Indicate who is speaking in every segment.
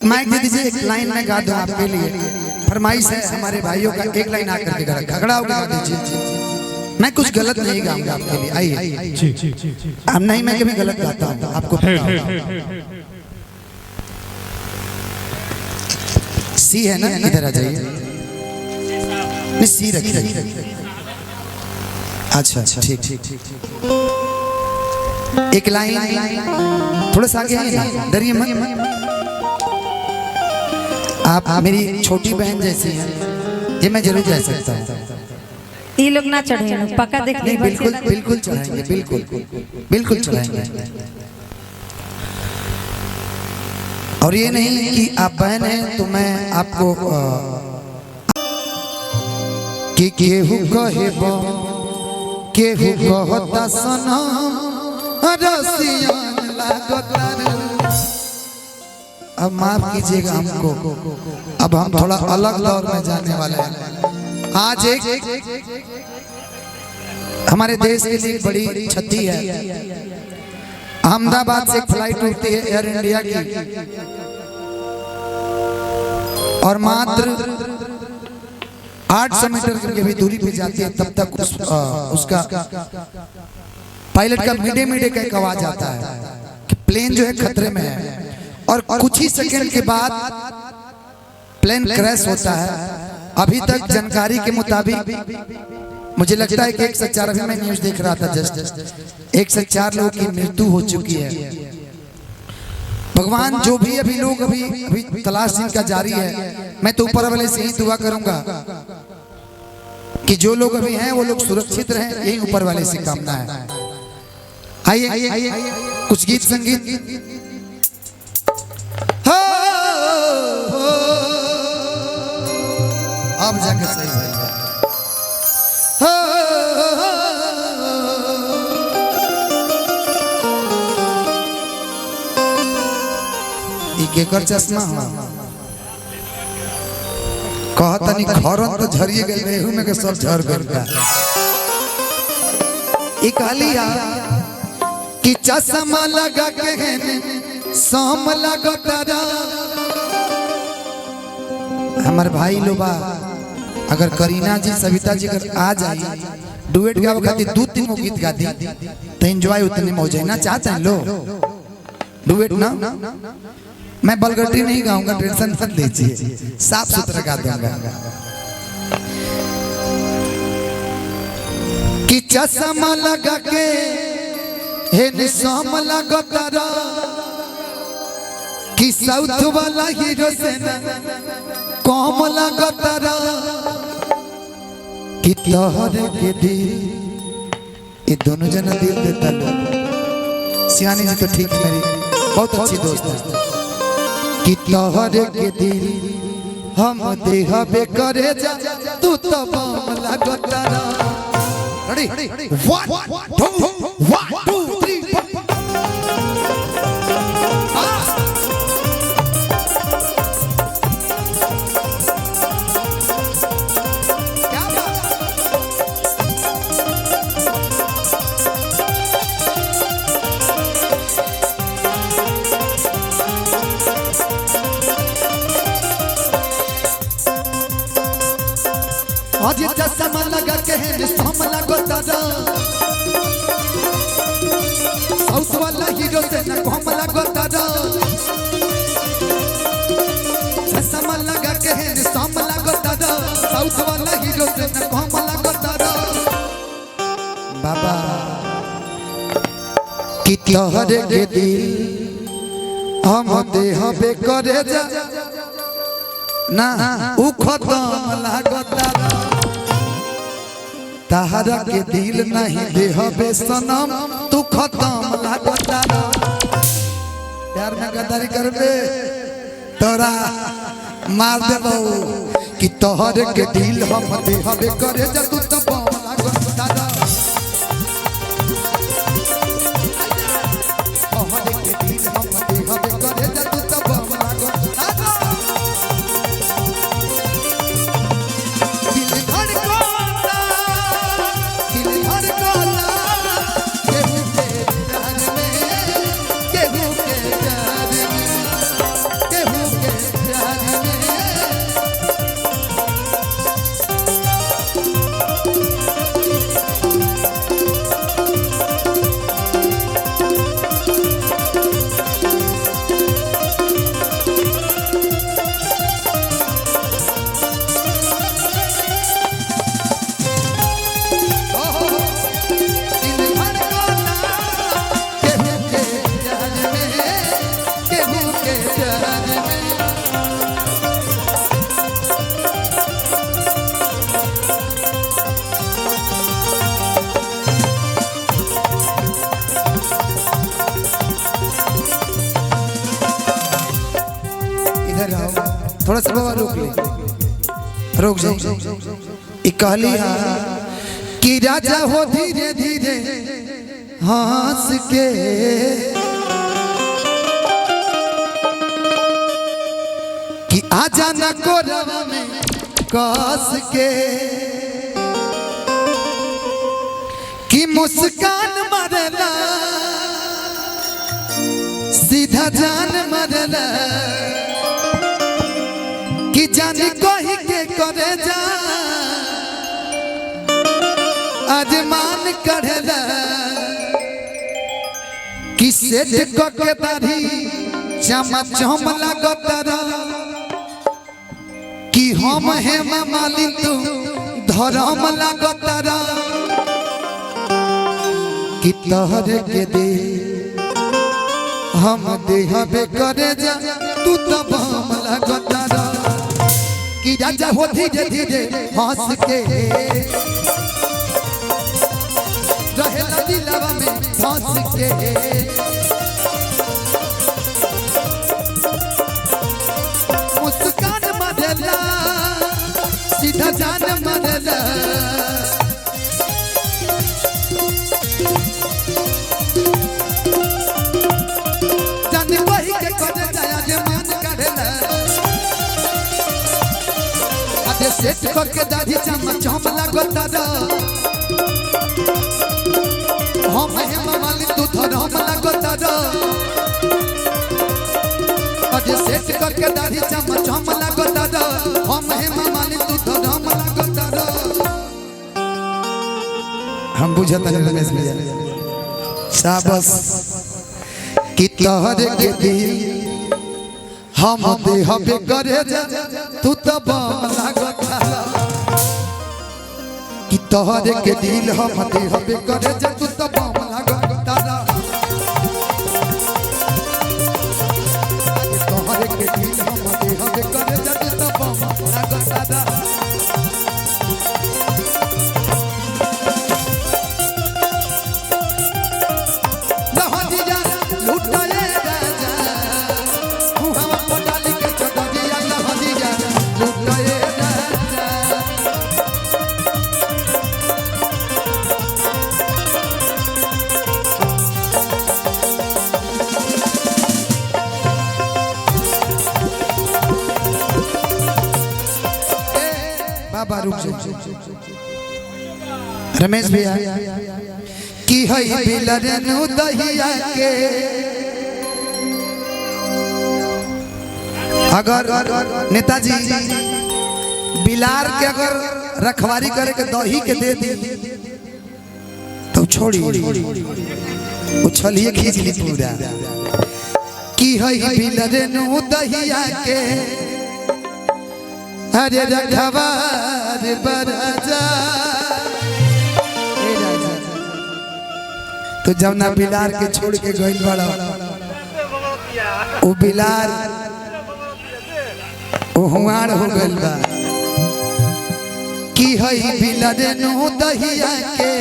Speaker 1: Mic दे दीजिए, एक line में गा दो आपके लिए। फरमाइश है हमारे भाइयों का, एक लाइन आकर के गा, खगड़ा होकर गा दीजिए। मैं कुछ गलत नहीं गाऊंगा आपके लिए, आइए। अब नहीं, मैं कभी गलत गाता हूँ, आपको सी है ना, इधर आ जाइए। नहीं, सी रखिए। अच्छा अच्छा, ठीक ठीक। एक लाइन थोड़ा सा आगे आइए, डरिए मत। आप मेरी छोटी बहन जैसी हैं, ये मैं जरूर कह सकता हूँ।
Speaker 2: ये लोग ना चढ़े, पक्का देख
Speaker 1: नहीं, बिल्कुल बिल्कुल चढ़ाएंगे, बिल्कुल बिल्कुल चढ़ाएंगे। और ये नहीं कि आप बहन हैं तो मैं आपको कि केहू कहेबो केहू कहता सनम रसियन लागता। अब माफ कीजिएगा हमको, अब हम थोड़ा अलग दौर में जाने वाले हैं। आज एक हमारे देश के लिए बड़ी क्षति है। अहमदाबाद से एक फ्लाइट उड़ती है एयर इंडिया की, और मात्र 800 मीटर की भी दूरी पे जाती है, तब तक उसका पायलट का मीडे का एक आवाज आता है कि प्लेन जो है खतरे में है। और कुछ ही सेकंड के बाद प्लेन क्रैश होता है। अभी तक जानकारी के मुताबिक मुझे लगता है कि 104, अभी मैं न्यूज देख रहा था जस्ट, 104 लोगों की मृत्यु हो चुकी है। भगवान जो भी अभी लोग अभी तलाश इनका जारी है, मैं तो ऊपर वाले से ही दुआ करूंगा कि जो लोग अभी हैं वो लोग सुरक्षित रहें, यही ऊपर वाले से कामना है। आइए कुछ गीत संगीत। अब जाके सही है। केकर चश्मा कहता नहीं, खरन तो झरिए गए, रेहू में के सब झर गया। इकालिया कि चश्मा लगा के सोम लगता। हमारे भाई लोबा, अगर करीना जी सविता जी अगर आ जाए डुएट गावे खातिर 2-3 गीत गा दी तो एंजॉय उतने मौज है ना। चाहते हैं लोग डुएट ना, मैं बलगटी नहीं गाऊंगा, टेंशन मत लीजिए, साफ सुथरा गा दूंगा। कि चश्मा लगा के हे निशाम लगता कि साउथ वाला हीरो से ना कम लगता कि तोहरे के दिल, ये दोनों जना दिल देता लोग। सियानी जी तो ठीक, मेरी बहुत अच्छी दोस्त है। कि तोहरे के दिल हम देहबे करे जा, तू तो बम लगता। रेडी 1 2 3 आज चश्मा लगा के है सोम लगता। साउथ वाला हीरो से न कम लगता। चश्मा लगा के है सोम लगता। साउथ वाला हीरो से न कम लगता। बाबा कि तोहरे के दिल हम देहबे करे जा ना, उ खत्म लगता। तहरा के दिल नहीं देहबे सनम, तू खत्म लगता। प्यार में गद्दारी करबे तोरा मार देबो। कि तोहरे के दिल हम देहबे करे जा, तू तो बम लगता। तोहरे के दिल हम देहबे करे जा, तू तो बम लगता। केहू के इधर आओ थोड़ा सा बाबा रोक ले रोक जाओ कहली कि राजा हो धीरे धीरे हंस के कि आजा न कोरवा में कस के कि मुस्कान मरला सीधा जान मरला कि जानी कही के करे जा अजमान कढ़ला कि सेठ के दाढ़ी चमचम लगतरा कि हम हेम मालिन तू धर्म लगतरा कि तोहरे के दे हम देहबे करे जा तू तो बम लगतरा कि राजा हो धीरे धीरे हंस के रहेला दिलवा में हंस के मुस्कान मरला सीधा जान मरला जान वही के करे जाया जे मान करेला आधे सेट करके दाढ़ी चमचम लगता हम हेम मालिन तू धर्म लगता अजे सेट करके दाढ़ी चमचम लगता हम हेम मालिन तू धर्म लगता हम बुझता नहीं रमेश भैया शाबाश कि तोहरे के दिल हम देहबे करे जा तू तो बम लगता कि तोहरे के दिल हम देहबे करे जा तू तो बम लगता तोहरे के दिल हम देहबे करे जा तू तो बम लगता लहदिया लुटाए राजा हम पटाल के चढ़िया लहदिया लुटाए राजा बाबा रुक जाओ रमेश भैया की हई बिलरनु दहिया के अगर नेताजी बिलार के अगर रखवारी करे के दही के दे दी तो छोड़ी उछलिए खींच ली पूरा की हई बिलरनु दहिया के अरे रखवार बराजा तो जब ना बिलार के छोड़ के गइल बड़ा वो बिलार वो हुआर हो गइल बा की हई बिलरनु दहिया के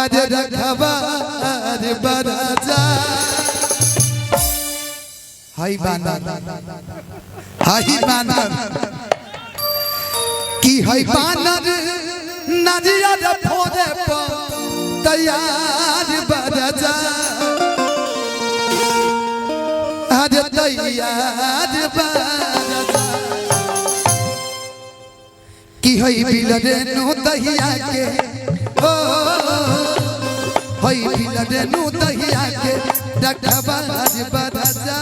Speaker 1: अरे रखवार बराजा हाई बानर की हाई बानर नारियल फोड़े पर तैयार बरजा अरे तैयार बरजा की हाई बिलरनु दहिया के ओ हाई बिलरनु दहिया के रखवार बरजा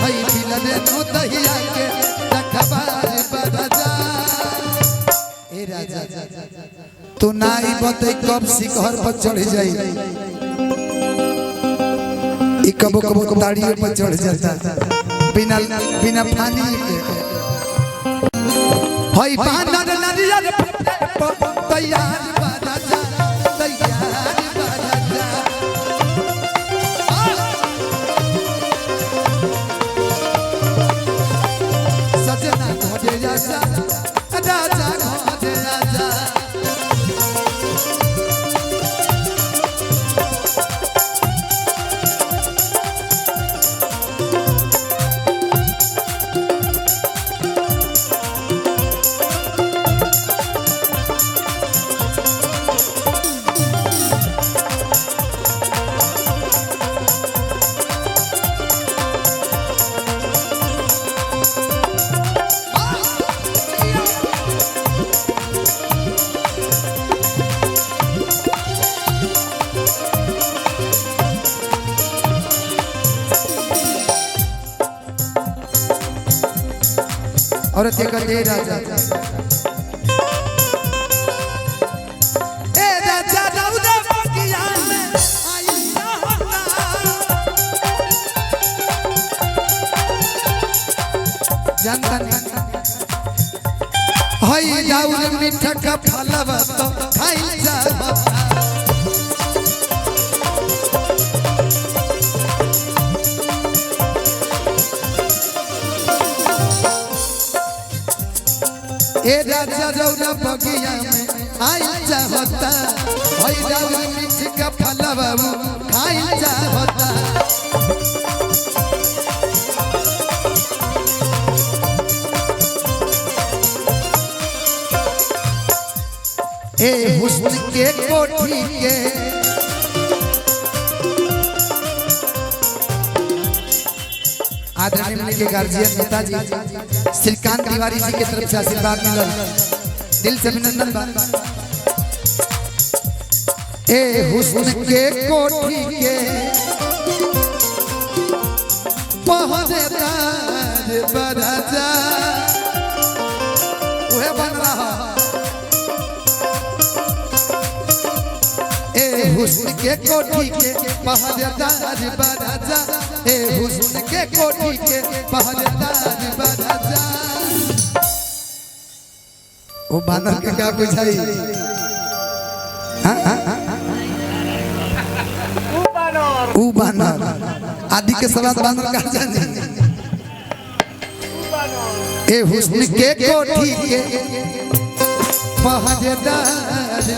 Speaker 1: हई बिलरनु दहिया के रखवार बरजा ए राजा तू नाई बते कब शिखर पर चढ़ जाई ई कबो कबो दाढ़ी पर चढ़ जाता बिना बिना पानी के हई बानर नारियल तैयार बरजा तैयार बरजा सजना घोड़े राजा राजा घोड़े राजा और देखा दे राजा ए राजा रौदा बगिया में आइया होता जनता हई दाऊद मीठा का फलवा तो खाई जा ए राजा रौदा बगिया में आई जा होता हई दाऊद मीठा का फलवा खाई जा होता ए हुस्न के कोठी के आदरणीय के गार्जियन नेताजी श्रीकांत तिवारी जी की तरफ से आशीर्वाद मिलल दिल से अभिनंदन बा ए हुस्न के कोठी के पहरेदार बराजा ओहे बन रहा हुस्न के कोठी के पहरेदार बराजा ए हुस्न के कोठी के पहरेदार बराजा ओ बानर के क्या बुझाई ऊ बानर आदि के सवाल बानर का जाने ए हुस्न के कोठी के पहरेदार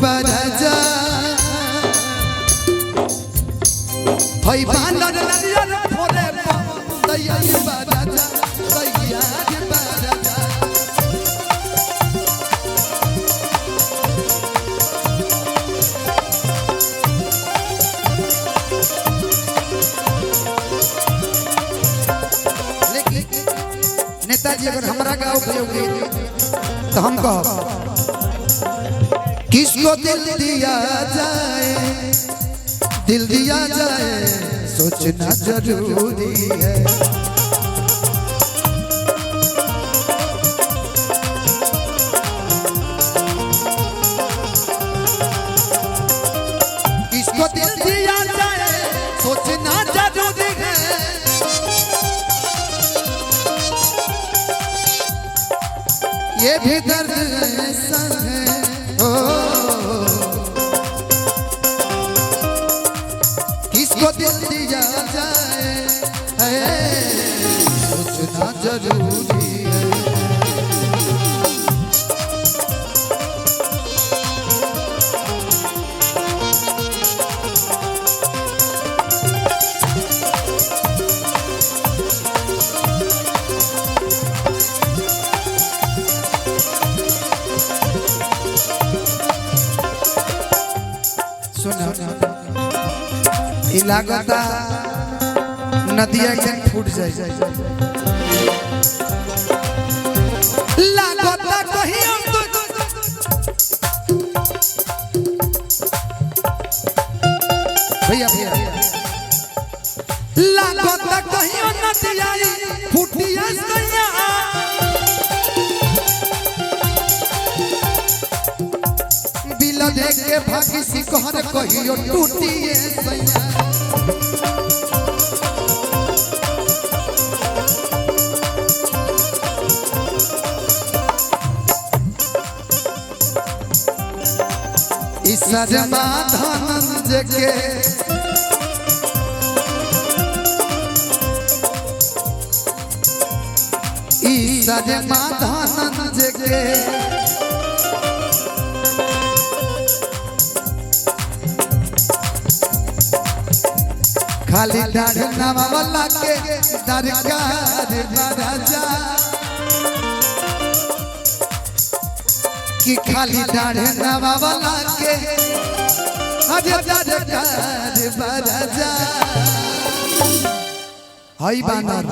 Speaker 1: बराजा हई बानर नरियर फोरे दैया बराजा दैया बराजा नेताजी अगर हमरा गाँव के तो हम कहो किसको दिल दिया जाए दिल दिया जाए सोचना जरूरी है किसको दिल दिया जाए सोचना जरूरी है ये भी दर्द ऐसा है किसको दिल दिया जाए सोचना जरूरी है सुना लागता नदिया के फूट जाए लागता कहीं भैया भैया लागता कहीं नदिया फूटिया सैया बिल देख के भागी सिकहर कहियो टूटिए सैया सरमा धनंज के सरमा धनंज के खाली डाढ़ नवाला के दरकार महाराजा कि खाली डाढ़ नवाला के अरे दरकार महाराजा हई बानर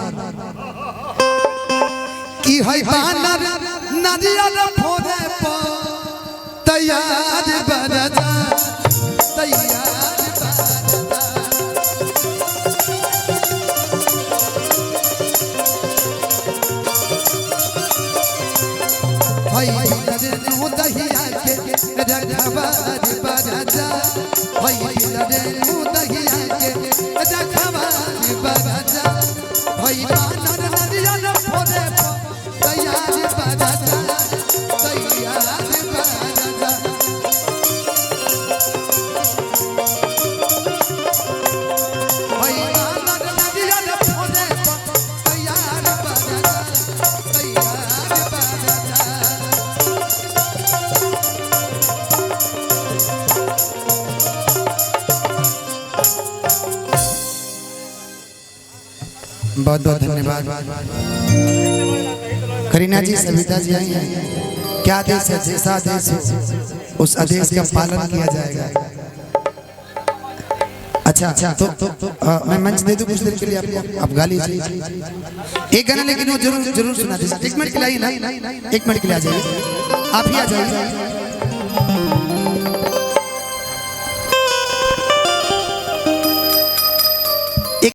Speaker 1: कि हई बानर नदिया फोड़े पो तैयार महाराजा तैयार भाई बानर नरियल फोड़े तैयार बाजा तैयार बाजा भाई बानर नरियल फोड़े तैयार बाजा तैयार बाजा। बहुत बहुत धन्यवाद। करीना जी, सविता जी आई हैं। क्या आदेश है? जैसा आदेश हो उस आदेश का पालन किया जाएगा। अच्छा तो मैं मंच दे दूं कुछ देर के लिए आपको, आप गा लीजिए एक गाना, लेकिन वो जरूर जरूर सुना दीजिए। 1 मिनट के लिए ना, 1 मिनट के लिए आ जाइए, आप ही आ जाइए।